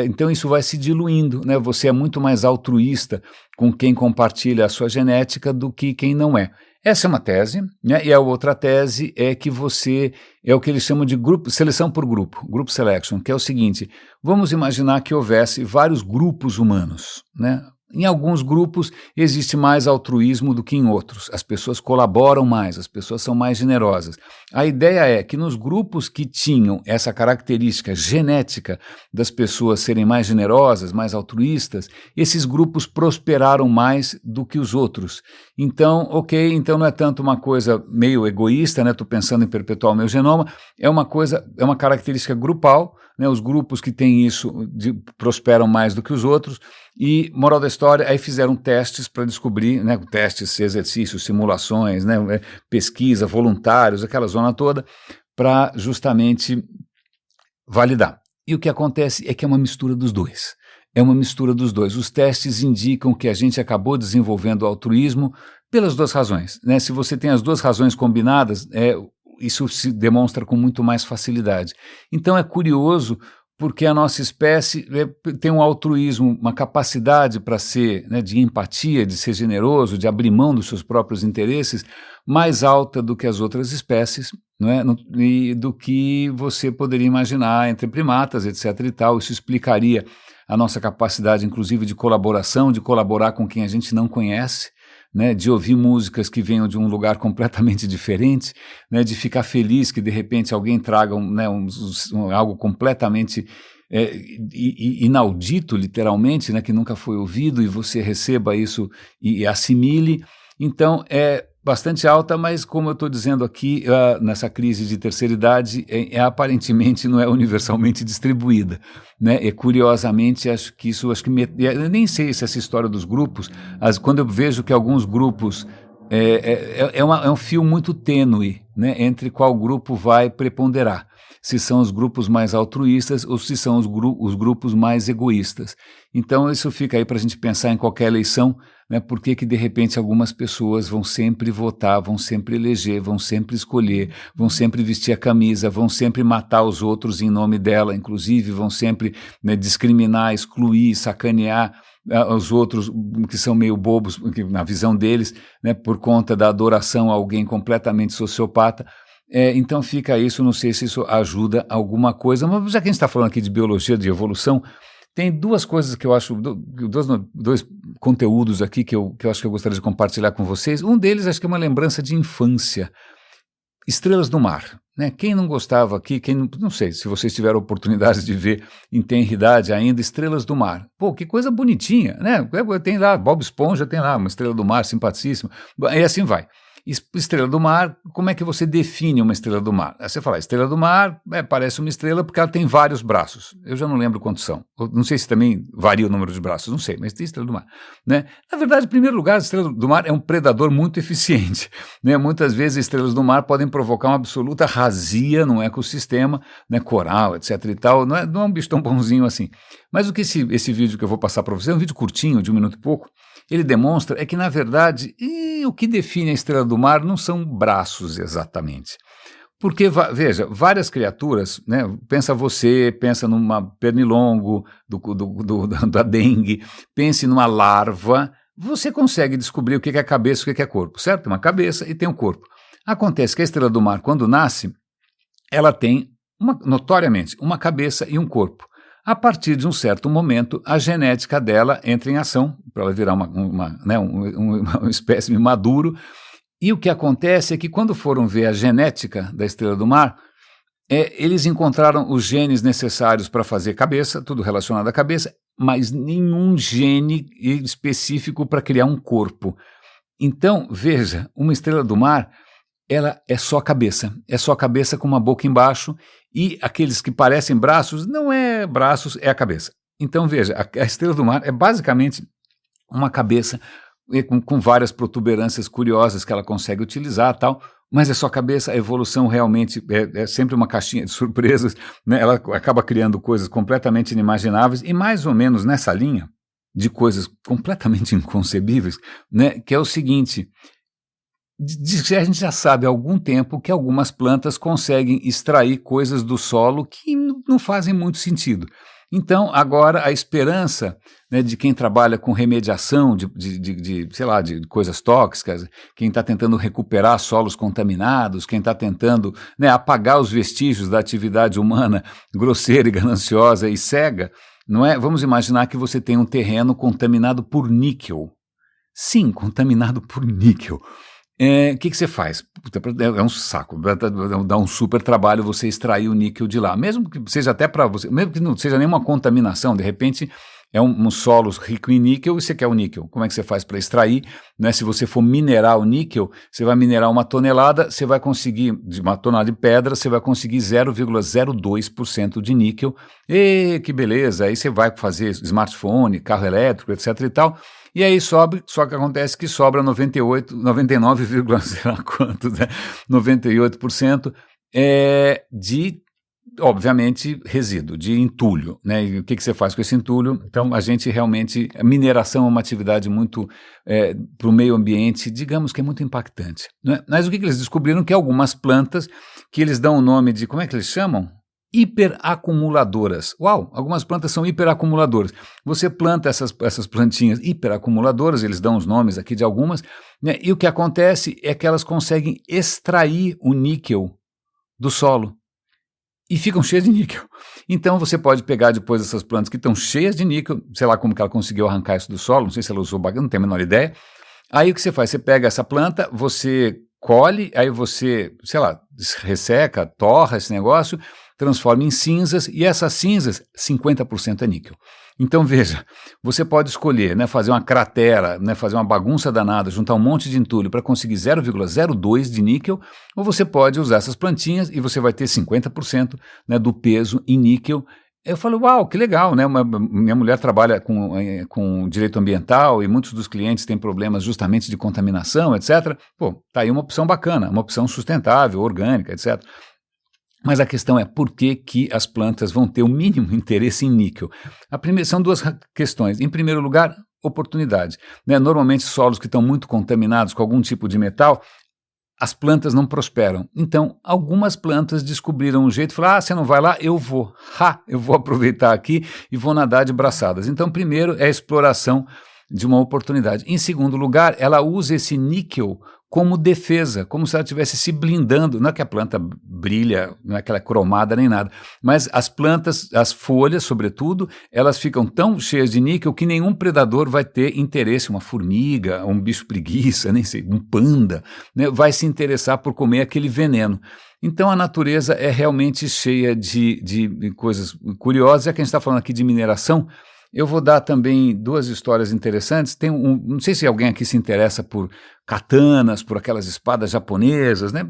então isso vai se diluindo, né? Você é muito mais altruísta com quem compartilha a sua genética do que quem não é. Essa é uma tese, né? E a outra tese é que você é o que eles chamam de seleção por grupo, group selection, que é o seguinte: vamos imaginar que houvesse vários grupos humanos, né? Em alguns grupos existe mais altruísmo do que em outros, as pessoas colaboram mais, as pessoas são mais generosas. A ideia é que nos grupos que tinham essa característica genética das pessoas serem mais generosas, mais altruístas, esses grupos prosperaram mais do que os outros. Então, então não é tanto uma coisa meio egoísta, né? Estou pensando em perpetuar o meu genoma, é uma característica grupal, né? Os grupos que têm isso prosperam mais do que os outros. E, moral da história, aí fizeram testes para descobrir, né, testes, exercícios, simulações, né, pesquisa, voluntários, aquela zona toda, para justamente validar. E o que acontece é que é uma mistura dos dois. É uma mistura dos dois. Os testes indicam que a gente acabou desenvolvendo o altruísmo pelas duas razões, né? Se você tem as duas razões combinadas, isso se demonstra com muito mais facilidade. Então é curioso, porque a nossa espécie tem um altruísmo, uma capacidade para ser, né, de empatia, de ser generoso, de abrir mão dos seus próprios interesses, mais alta do que as outras espécies, não é? E do que você poderia imaginar entre primatas, etc. e tal. Isso explicaria a nossa capacidade, inclusive, de colaboração, de colaborar com quem a gente não conhece, né, de ouvir músicas que venham de um lugar completamente diferente, né, de ficar feliz que de repente alguém traga algo completamente inaudito, literalmente, né, que nunca foi ouvido, e você receba isso e assimile. Então é bastante alta, mas como eu estou dizendo aqui, nessa crise de terceira idade, aparentemente não é universalmente distribuída, né? E curiosamente, acho que eu nem sei se essa história dos grupos, quando eu vejo que alguns grupos é um fio muito tênue, né, entre qual grupo vai preponderar, se são os grupos mais altruístas ou se são os grupos mais egoístas. Então isso fica aí para a gente pensar em qualquer eleição, né, por que de repente algumas pessoas vão sempre votar, vão sempre eleger, vão sempre escolher, vão sempre vestir a camisa, vão sempre matar os outros em nome dela, inclusive vão sempre, né, discriminar, excluir, sacanear os outros que são meio bobos na visão deles, né, por conta da adoração a alguém completamente sociopata. Então fica isso, não sei se isso ajuda alguma coisa, mas já que a gente está falando aqui de biologia, de evolução, tem duas coisas que eu acho, dois conteúdos aqui que eu acho que eu gostaria de compartilhar com vocês. Um deles acho que é uma lembrança de infância. Estrelas do Mar, né? Quem não gostava aqui, não sei, se vocês tiveram oportunidade de ver em tenridade ainda, Estrelas do Mar. Pô, que coisa bonitinha, né? Tem lá, Bob Esponja tem lá, uma Estrela do Mar simpaticíssima, e assim vai. Estrela do mar, como é que você define uma estrela do mar? Aí você fala, estrela do mar parece uma estrela porque ela tem vários braços. Eu já não lembro quantos são. Eu não sei se também varia o número de braços, não sei, mas tem estrela do mar. Né? Na verdade, em primeiro lugar, a estrela do mar é um predador muito eficiente. Né? Muitas vezes, estrelas do mar podem provocar uma absoluta razia no ecossistema, né? Coral, etc. e tal. Não é um bicho tão bonzinho assim. Mas o que esse vídeo que eu vou passar para você é um vídeo curtinho, de 1 minuto e pouco. Ele demonstra que, na verdade, o que define a estrela do mar não são braços exatamente. Porque, veja, várias criaturas, né, pensa numa pernilongo da dengue, pense numa larva, você consegue descobrir o que é cabeça e o que é corpo, certo? Tem uma cabeça e tem um corpo. Acontece que a estrela do mar, quando nasce, ela tem, notoriamente, uma cabeça e um corpo. A partir de um certo momento, a genética dela entra em ação, para ela virar uma espécime maduro, e o que acontece é que quando foram ver a genética da estrela do mar, eles encontraram os genes necessários para fazer cabeça, tudo relacionado à cabeça, mas nenhum gene específico para criar um corpo. Então, veja, uma estrela do mar, ela é só cabeça com uma boca embaixo, e aqueles que parecem braços, não é braços, é a cabeça. Então veja, a estrela do mar é basicamente uma cabeça com várias protuberâncias curiosas que ela consegue utilizar e tal, mas é só cabeça, a evolução realmente é sempre uma caixinha de surpresas, né? Ela acaba criando coisas completamente inimagináveis, e mais ou menos nessa linha de coisas completamente inconcebíveis, né? Que é o seguinte... A gente já sabe há algum tempo que algumas plantas conseguem extrair coisas do solo que não fazem muito sentido. Então, agora, a esperança, né, de quem trabalha com remediação sei lá, de coisas tóxicas, quem está tentando recuperar solos contaminados, quem está tentando, né, apagar os vestígios da atividade humana grosseira e gananciosa e cega, não é? Vamos imaginar que você tem um terreno contaminado por níquel. Sim, contaminado por níquel. O que você faz? É um saco, dá um super trabalho você extrair o níquel de lá, mesmo que seja até para você, mesmo que não seja nenhuma contaminação, de repente é um solo rico em níquel e você quer o níquel. Como é que você faz para extrair? Né? Se você for minerar o níquel, você vai minerar 1 tonelada, você vai conseguir, de 1 tonelada de pedra, você vai conseguir 0,02% de níquel. E que beleza, aí você vai fazer smartphone, carro elétrico, etc e tal. E aí só que acontece que sobra 99, sei lá quanto, né? 98% de, obviamente, resíduo, de entulho, né? E o que você faz com esse entulho? Então, a mineração é uma atividade muito, para o meio ambiente, digamos que é muito impactante, né? Mas o que eles descobriram? Que algumas plantas, que eles dão o nome de, como é que eles chamam? Hiperacumuladoras. Uau, algumas plantas são hiperacumuladoras. Você planta essas plantinhas hiperacumuladoras, eles dão os nomes aqui de algumas, né, e o que acontece é que elas conseguem extrair o níquel do solo e ficam cheias de níquel. Então você pode pegar depois essas plantas que estão cheias de níquel, sei lá como que ela conseguiu arrancar isso do solo, não sei se ela usou bagulho, não tenho a menor ideia. Aí o que você faz? Você pega essa planta, você colhe, aí você, sei lá, resseca, torra esse negócio, transforma em cinzas, e essas cinzas, 50% é níquel. Então veja, você pode escolher, né, fazer uma cratera, né, fazer uma bagunça danada, juntar um monte de entulho para conseguir 0,02 de níquel, ou você pode usar essas plantinhas e você vai ter 50%, né, do peso em níquel. Eu falo, uau, que legal, né? Minha mulher trabalha com direito ambiental e muitos dos clientes têm problemas justamente de contaminação, etc. Pô, tá aí uma opção bacana, uma opção sustentável, orgânica, etc. Mas a questão é por que as plantas vão ter o mínimo interesse em níquel? São duas questões. Em primeiro lugar, oportunidade, né? Normalmente solos que estão muito contaminados com algum tipo de metal, as plantas não prosperam. Então, algumas plantas descobriram um jeito, falaram, você não vai lá? Eu vou. Eu vou aproveitar aqui e vou nadar de braçadas. Então, primeiro é a exploração de uma oportunidade. Em segundo lugar, ela usa esse níquel como defesa, como se ela estivesse se blindando. Não é que a planta brilha, não é que ela é cromada nem nada, mas as plantas, as folhas, sobretudo, elas ficam tão cheias de níquel que nenhum predador vai ter interesse, uma formiga, um bicho preguiça, nem sei, um panda, né, vai se interessar por comer aquele veneno. Então a natureza é realmente cheia de coisas curiosas. Já que a gente está falando aqui de mineração, eu vou dar também duas histórias interessantes. Não sei se alguém aqui se interessa por katanas, por aquelas espadas japonesas, né?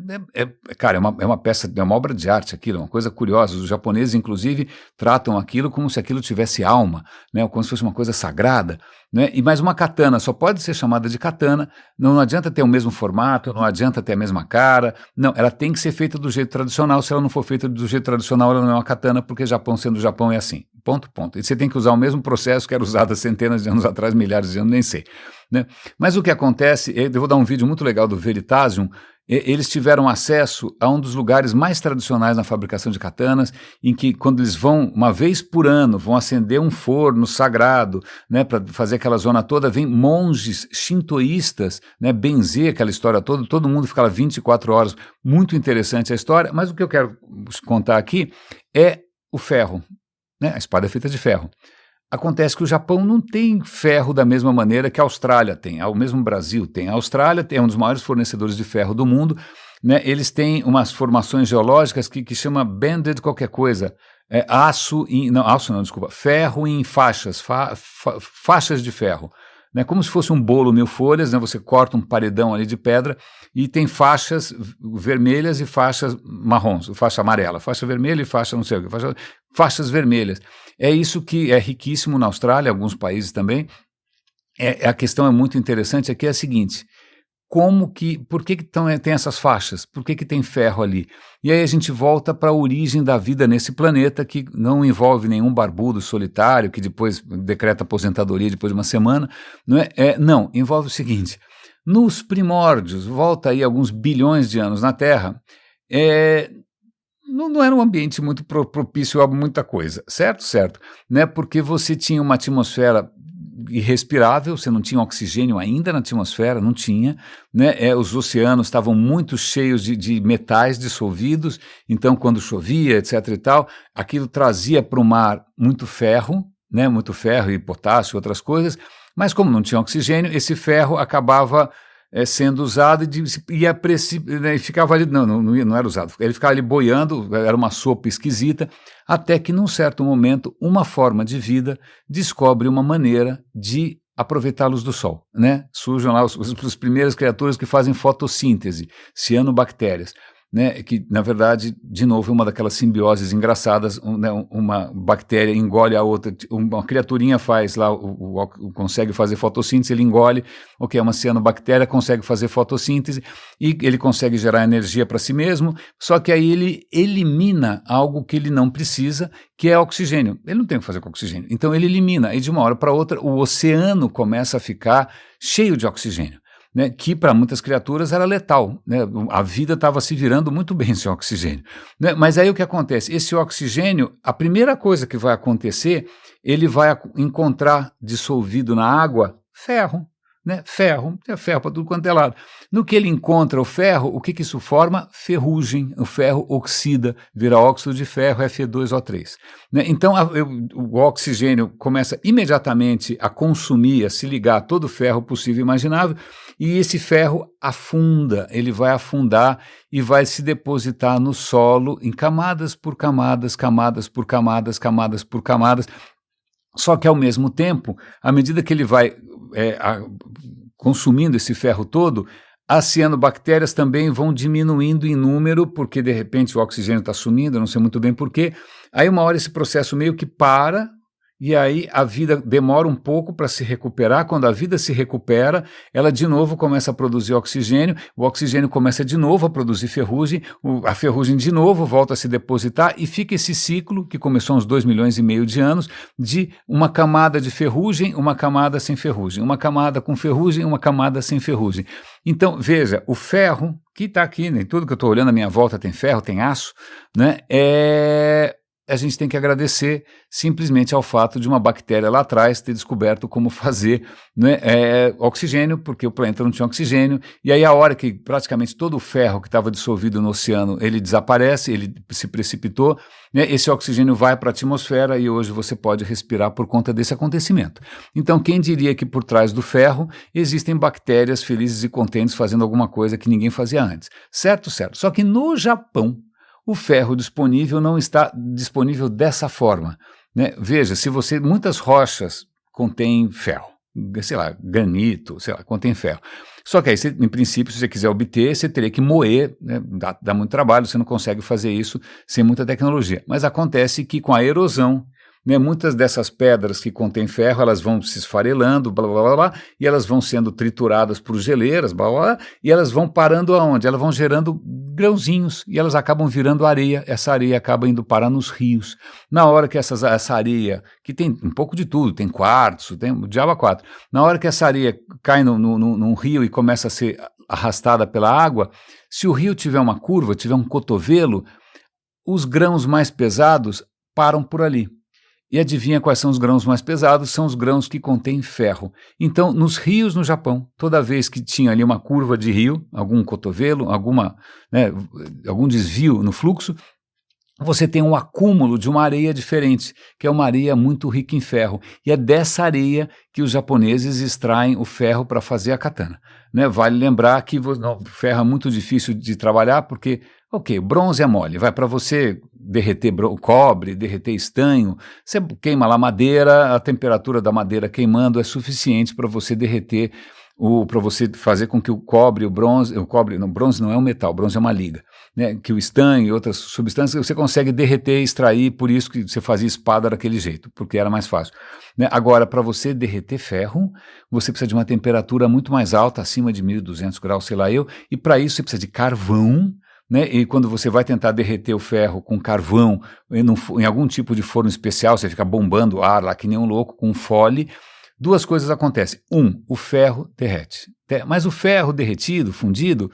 Cara, é uma peça, é uma obra de arte aquilo, é uma coisa curiosa. Os japoneses, inclusive, tratam aquilo como se aquilo tivesse alma, né? Como se fosse uma coisa sagrada, né? Mas uma katana só pode ser chamada de katana, não adianta ter o mesmo formato, não adianta ter a mesma cara, não, ela tem que ser feita do jeito tradicional. Se ela não for feita do jeito tradicional, ela não é uma katana, porque Japão sendo Japão é assim, ponto. E você tem que usar o mesmo processo que era usado há centenas de anos atrás, milhares de anos, nem sei, né? Mas o que acontece, eu vou dar um vídeo muito legal do Veritasium. Eles tiveram acesso a um dos lugares mais tradicionais na fabricação de katanas, em que quando eles vão, uma vez por ano, vão acender um forno sagrado, né, para fazer aquela zona toda, vem monges shintoístas, né, benzer aquela história toda, todo mundo fica lá 24 horas, muito interessante a história, mas o que eu quero contar aqui é o ferro, né, a espada é feita de ferro. Acontece que o Japão não tem ferro da mesma maneira que a Austrália tem, o mesmo Brasil tem. A Austrália é um dos maiores fornecedores de ferro do mundo, né? Eles têm umas formações geológicas que chama banded qualquer coisa, ferro em faixas, faixas de ferro, né? Como se fosse um bolo 1000 folhas, né? Você corta um paredão ali de pedra e tem faixas vermelhas e faixas marrons, faixa amarela, faixa vermelha e faixa não sei o que, faixas vermelhas. É isso que é riquíssimo na Austrália, alguns países também. A questão é muito interessante aqui, é a seguinte: por que tem essas faixas? Por que tem ferro ali? E aí a gente volta para a origem da vida nesse planeta, que não envolve nenhum barbudo solitário que depois decreta aposentadoria depois de uma semana. Não, envolve o seguinte: nos primórdios, volta aí alguns bilhões de anos na Terra, não era um ambiente muito propício a muita coisa, certo? Né? Porque você tinha uma atmosfera irrespirável, você não tinha oxigênio ainda na atmosfera, não tinha, né? Os oceanos estavam muito cheios de metais dissolvidos, então quando chovia, etc. e tal, aquilo trazia para o mar muito ferro, né? Muito ferro e potássio e outras coisas, mas como não tinha oxigênio, esse ferro acabava sendo usado e ficava ali, não era usado, ele ficava ali boiando, era uma sopa esquisita, até que num certo momento uma forma de vida descobre uma maneira de aproveitar a luz do sol, né? Surgem lá os primeiras criaturas que fazem fotossíntese, cianobactérias, né, que na verdade, de novo, é uma daquelas simbioses engraçadas, né, uma bactéria engole a outra, uma criaturinha faz lá, consegue fazer fotossíntese, ele engole, é uma cianobactéria, consegue fazer fotossíntese e ele consegue gerar energia para si mesmo, só que aí ele elimina algo que ele não precisa, que é oxigênio. Ele não tem o que fazer com oxigênio, então ele elimina, e de uma hora para outra o oceano começa a ficar cheio de oxigênio, né, que para muitas criaturas era letal, né, a vida estava se virando muito bem sem oxigênio, né, mas aí o que acontece? Esse oxigênio, a primeira coisa que vai acontecer, ele vai encontrar dissolvido na água ferro, né, ferro para tudo quanto é lado. No que ele encontra o ferro, o que isso forma? Ferrugem, o ferro oxida, vira óxido de ferro, Fe2O3. Né? Então o oxigênio começa imediatamente a consumir, a se ligar a todo o ferro possível e imaginável, e esse ferro afunda, ele vai afundar e vai se depositar no solo em camadas por camadas, camadas por camadas, camadas por camadas. Só que ao mesmo tempo, à medida que ele vai consumindo esse ferro todo, as cianobactérias também vão diminuindo em número, porque de repente o oxigênio está sumindo, eu não sei muito bem porquê. Aí uma hora esse processo meio que para, e aí a vida demora um pouco para se recuperar. Quando a vida se recupera, ela de novo começa a produzir oxigênio, o oxigênio começa de novo a produzir ferrugem, a ferrugem de novo volta a se depositar e fica esse ciclo, que começou há uns 2,5 milhões de anos, de uma camada de ferrugem, uma camada sem ferrugem, uma camada com ferrugem, uma camada sem ferrugem. Então, veja, o ferro, que está aqui, né, tudo que eu estou olhando à minha volta tem ferro, tem aço, né, a gente tem que agradecer simplesmente ao fato de uma bactéria lá atrás ter descoberto como fazer, né, oxigênio, porque o planeta não tinha oxigênio, e aí a hora que praticamente todo o ferro que estava dissolvido no oceano, ele desaparece, ele se precipitou, né, esse oxigênio vai para a atmosfera e hoje você pode respirar por conta desse acontecimento. Então, quem diria que por trás do ferro existem bactérias felizes e contentes fazendo alguma coisa que ninguém fazia antes? Certo. Só que no Japão, o ferro disponível não está disponível dessa forma, né? Veja, muitas rochas contêm ferro, sei lá, granito, sei lá, contém ferro. Só que aí, em princípio, se você quiser obter, você teria que moer, né? Dá muito trabalho, você não consegue fazer isso sem muita tecnologia. Mas acontece que com a erosão, né, muitas dessas pedras que contêm ferro, elas vão se esfarelando, blá, blá, blá, blá, e elas vão sendo trituradas por geleiras, blá, blá, blá, e elas vão parando aonde? Elas vão gerando grãozinhos, e elas acabam virando areia, essa areia acaba indo parar nos rios. Na hora que essa areia, que tem um pouco de tudo, tem quartzo, tem o diabo a quatro, na hora que essa areia cai num rio e começa a ser arrastada pela água, se o rio tiver uma curva, tiver um cotovelo, os grãos mais pesados param por ali. E adivinha quais são os grãos mais pesados? São os grãos que contêm ferro. Então, nos rios no Japão, toda vez que tinha ali uma curva de rio, algum cotovelo, algum desvio no fluxo, você tem um acúmulo de uma areia diferente, que é uma areia muito rica em ferro. E é dessa areia que os japoneses extraem o ferro para fazer a katana. Né? Vale lembrar que o ferro é muito difícil de trabalhar, porque, bronze é mole, vai para você derreter cobre, derreter estanho, você queima lá madeira, a temperatura da madeira queimando é suficiente para você derreter, para você fazer com que o cobre, o bronze não é um metal, o bronze é uma liga, né, que o estanho e outras substâncias você consegue derreter e extrair, por isso que você fazia espada daquele jeito, porque era mais fácil. Né? Agora, para você derreter ferro, você precisa de uma temperatura muito mais alta, acima de 1.200 graus, sei lá e para isso você precisa de carvão, né? E quando você vai tentar derreter o ferro com carvão, em algum tipo de forno especial, você fica bombando ar lá que nem um louco com fole, duas coisas acontecem. O ferro derrete. Mas o ferro derretido, fundido,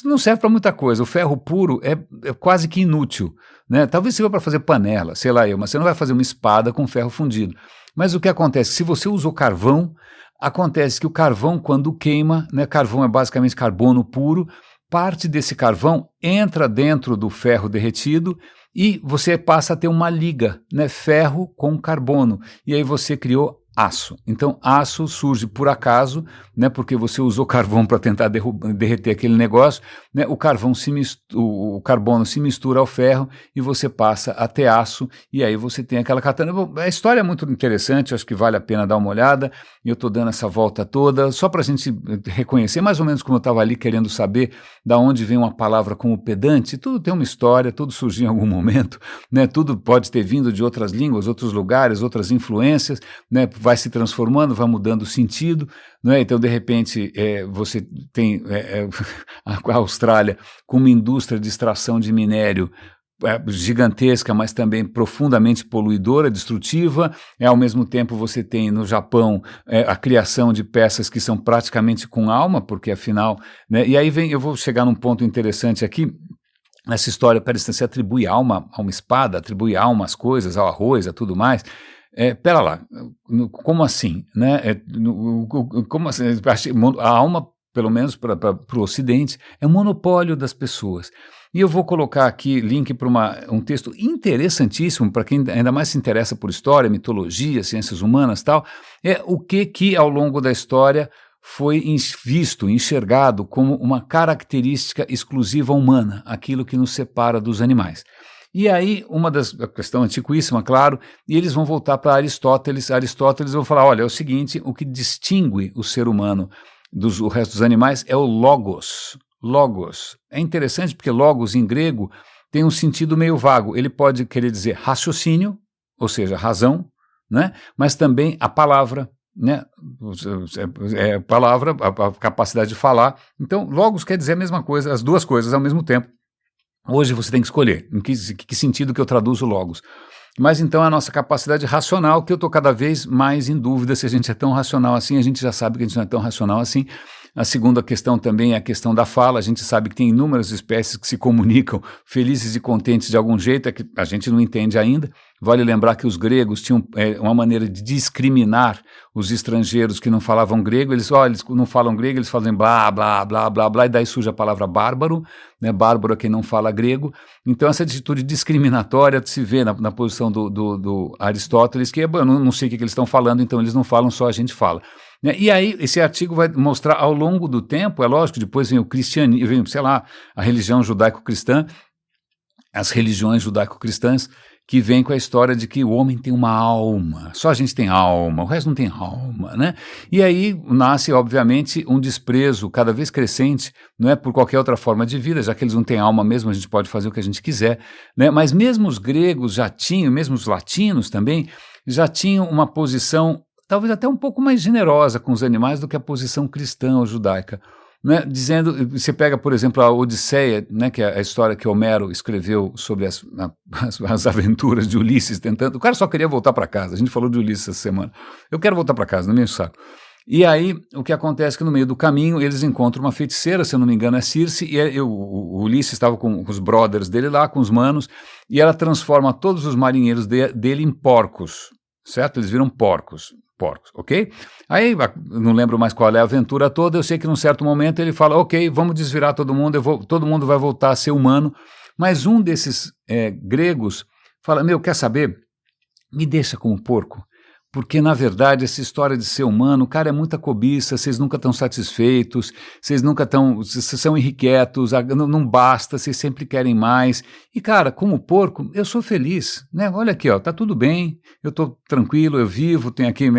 não serve para muita coisa. O ferro puro é quase que inútil. Né? Talvez sirva para fazer panela, sei lá mas você não vai fazer uma espada com ferro fundido. Mas o que acontece? Se você usou carvão, acontece que o carvão, quando queima, né, carvão é basicamente carbono puro, parte desse carvão entra dentro do ferro derretido e você passa a ter uma liga, né, ferro com carbono, e aí você criou aço. Então, aço surge por acaso, né, porque você usou carvão para tentar derreter aquele negócio, né, o carbono se mistura ao ferro e você passa a ter aço, e aí você tem aquela katana. A história é muito interessante, acho que vale a pena dar uma olhada, e eu estou dando essa volta toda, só para a gente reconhecer, mais ou menos como eu estava ali querendo saber da onde vem uma palavra como pedante. Tudo tem uma história, tudo surgiu em algum momento, né, tudo pode ter vindo de outras línguas, outros lugares, outras influências, né, vai se transformando, vai mudando o sentido, não é? Então, de repente, você tem a Austrália com uma indústria de extração de minério gigantesca, mas também profundamente poluidora, destrutiva. Ao mesmo tempo, você tem no Japão a criação de peças que são praticamente com alma, porque afinal, né? E aí eu vou chegar num ponto interessante aqui. Nessa história, parece que você atribui alma a uma espada, atribui alma às coisas, ao arroz, a tudo mais. Pera lá, como assim? Né? Como assim? A alma, pelo menos para o Ocidente, é um monopólio das pessoas. E eu vou colocar aqui link para um texto interessantíssimo, para quem ainda mais se interessa por história, mitologia, ciências humanas e tal, o que ao longo da história foi visto, enxergado como uma característica exclusiva humana, aquilo que nos separa dos animais. E aí, a questão antiquíssima, claro, e eles vão voltar para Aristóteles. Aristóteles vai falar, olha, é o seguinte, o que distingue o ser humano do resto dos animais é o logos. Logos. É interessante porque logos em grego tem um sentido meio vago. Ele pode querer dizer raciocínio, ou seja, razão, né? Mas também a palavra, né? Palavra, a capacidade de falar. Então, logos quer dizer a mesma coisa, as duas coisas ao mesmo tempo. Hoje você tem que escolher em que sentido que eu traduzo logos. Mas então a nossa capacidade racional, que eu estou cada vez mais em dúvida se a gente é tão racional assim, a gente já sabe que a gente não é tão racional assim. A segunda questão também é a questão da fala. A gente sabe que tem inúmeras espécies que se comunicam felizes e contentes de algum jeito, é que a gente não entende ainda. Vale lembrar que os gregos tinham uma maneira de discriminar os estrangeiros que não falavam grego. Eles não falam grego, eles fazem blá, blá, blá, blá, blá, e daí surge a palavra bárbaro, né? Bárbaro é quem não fala grego. Então essa atitude discriminatória se vê na posição do Aristóteles, que eu não sei o que eles estão falando, então eles não falam, só a gente fala. E aí, esse artigo vai mostrar ao longo do tempo, é lógico, depois vem o cristianismo, vem, sei lá, a religião judaico-cristã, as religiões judaico-cristãs, que vem com a história de que o homem tem uma alma, só a gente tem alma, o resto não tem alma, né? E aí nasce, obviamente, um desprezo cada vez crescente, não é, por qualquer outra forma de vida, já que eles não têm alma mesmo, a gente pode fazer o que a gente quiser, né? Mas mesmo os gregos já tinham, mesmo os latinos também, já tinham uma posição talvez até um pouco mais generosa com os animais do que a posição cristã ou judaica. Né, dizendo, você pega, por exemplo, a Odisseia, né, que é a história que Homero escreveu sobre as aventuras de Ulisses tentando. O cara só queria voltar para casa. A gente falou de Ulisses essa semana. Eu quero voltar para casa, não me enche o saco. E aí, o que acontece é que no meio do caminho eles encontram uma feiticeira, se eu não me engano é Circe, e o Ulisses estava com os brothers dele lá, com os manos, e ela transforma todos os marinheiros dele em porcos, certo? Eles viram porcos, ok? Aí, não lembro mais qual é a aventura toda, eu sei que num certo momento ele fala, ok, vamos desvirar todo mundo, todo mundo vai voltar a ser humano, mas um desses gregos fala, quer saber? Me deixa como porco, porque na verdade essa história de ser humano, cara, é muita cobiça, vocês nunca estão satisfeitos, vocês nunca estão, vocês são irrequietos, não basta, vocês sempre querem mais, e cara, como porco, eu sou feliz, né, olha aqui, ó, tá tudo bem, eu tô tranquilo, eu vivo, tenho aqui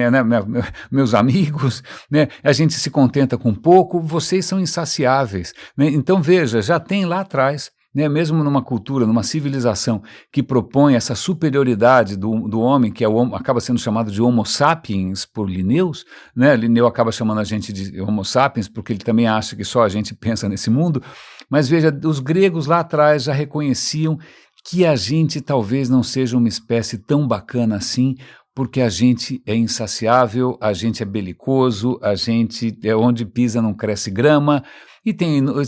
meus amigos, né, a gente se contenta com pouco, vocês são insaciáveis, né, então veja, já tem lá atrás, né, mesmo numa cultura, numa civilização que propõe essa superioridade do homem, que acaba sendo chamado de Homo sapiens por Linnaeus, né? Linneu acaba chamando a gente de Homo sapiens porque ele também acha que só a gente pensa nesse mundo, mas veja, os gregos lá atrás já reconheciam que a gente talvez não seja uma espécie tão bacana assim, porque a gente é insaciável, a gente é belicoso, a gente é onde pisa não cresce grama. E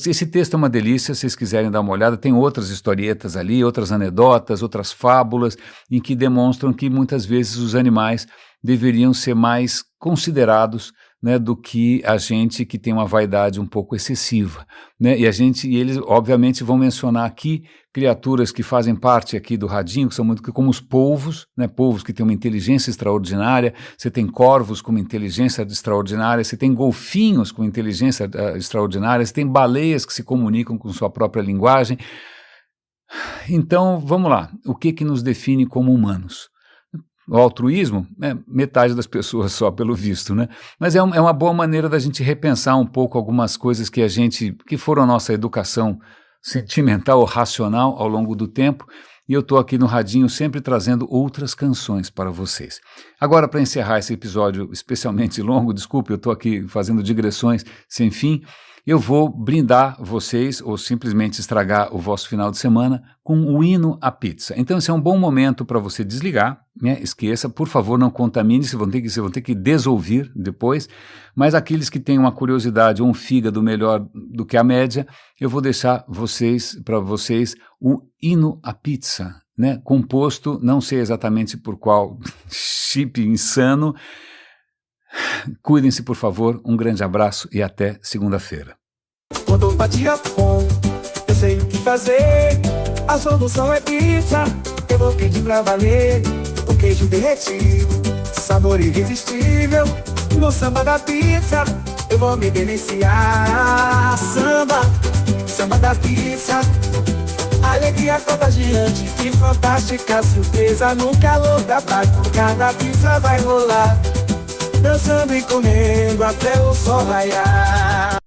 esse texto é uma delícia, se vocês quiserem dar uma olhada, tem outras historietas ali, outras anedotas, outras fábulas, em que demonstram que muitas vezes os animais deveriam ser mais considerados, né, do que a gente que tem uma vaidade um pouco excessiva, né, e eles obviamente vão mencionar aqui criaturas que fazem parte aqui do radinho, que são muito como os polvos, né, polvos que têm uma inteligência extraordinária, você tem corvos com uma inteligência extraordinária, você tem golfinhos com inteligência extraordinária, você tem baleias que se comunicam com sua própria linguagem. Então, vamos lá, o que nos define como humanos? O altruísmo, metade das pessoas só, pelo visto, né? Mas é uma boa maneira da gente repensar um pouco algumas coisas que foram a nossa educação sentimental ou racional ao longo do tempo, e eu estou aqui no Radinho sempre trazendo outras canções para vocês. Agora, para encerrar esse episódio especialmente longo, desculpe, eu estou aqui fazendo digressões sem fim, eu vou brindar vocês ou simplesmente estragar o vosso final de semana com o hino à pizza. Então esse é um bom momento para você desligar, né? Esqueça, por favor, não contamine, vocês vão ter que desouvir depois, mas aqueles que têm uma curiosidade ou um fígado melhor do que a média, eu vou deixar para vocês o hino à pizza, né? Composto, não sei exatamente por qual chip insano. Cuidem-se, por favor, um grande abraço e até segunda-feira. Quando batia fome, eu sei o que fazer. A solução é pizza. Eu vou pedir pra valer. O queijo derretido, sabor irresistível. No samba da pizza, eu vou me deliciar. Samba da pizza. Alegria contagiante, que fantástica surpresa. No calor da batucada, pizza vai rolar. Dançando e comendo até o sol raiar.